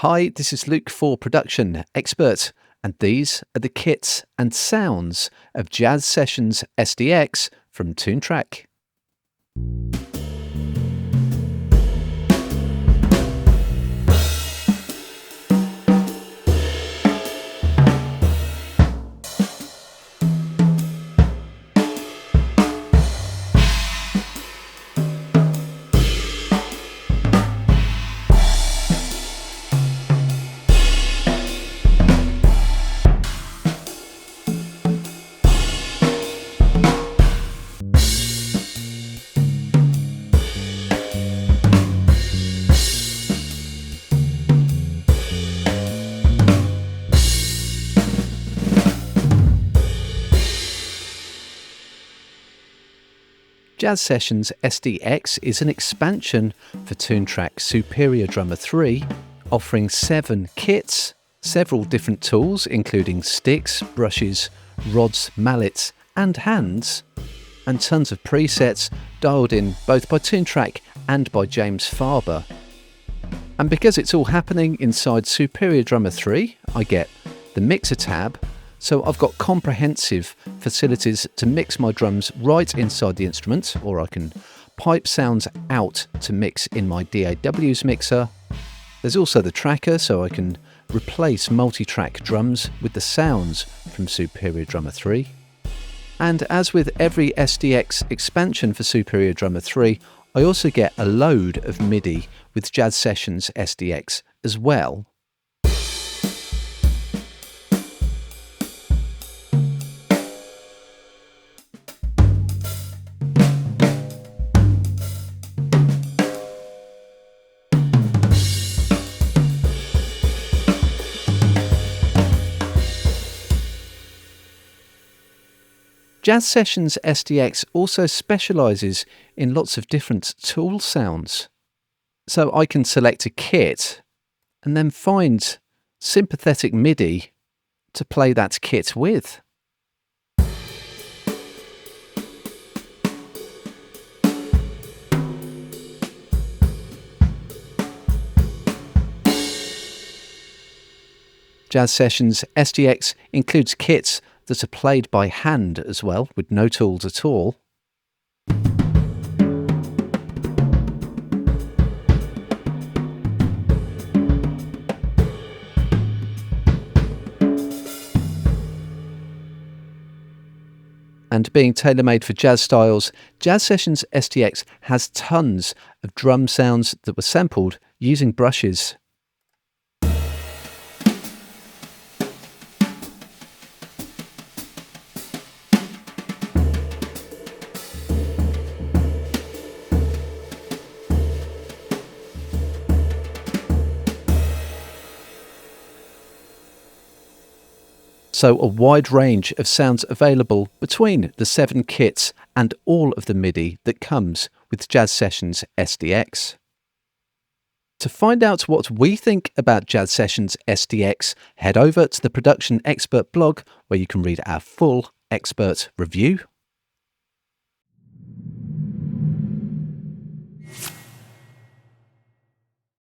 Hi, this is Luke for Production Expert, and these are the kits and sounds of Jazz Sessions SDX from Toontrack. Jazz Sessions SDX is an expansion for Toontrack Superior Drummer 3, offering 7 kits, several different tools including sticks, brushes, rods, mallets and hands, and tons of presets dialed in both by Toontrack and by James Farber. And because it's all happening inside Superior Drummer 3, I get the Mixer tab, so I've got comprehensive facilities to mix my drums right inside the instrument, or I can pipe sounds out to mix in my DAW's mixer. There's also the tracker, so I can replace multi-track drums with the sounds from Superior Drummer 3. And as with every SDX expansion for Superior Drummer 3, I also get a load of MIDI with Jazz Sessions SDX as well. Jazz Sessions SDX also specialises in lots of different tool sounds. So I can select a kit and then find sympathetic MIDI to play that kit with. Jazz Sessions SDX includes kits that are played by hand as well, with no tools at all. And being tailor-made for jazz styles, Jazz Sessions SDX has tons of drum sounds that were sampled using brushes. So a wide range of sounds available between the 7 kits and all of the MIDI that comes with Jazz Sessions SDX. To find out what we think about Jazz Sessions SDX, head over to the Production Expert blog where you can read our full expert review.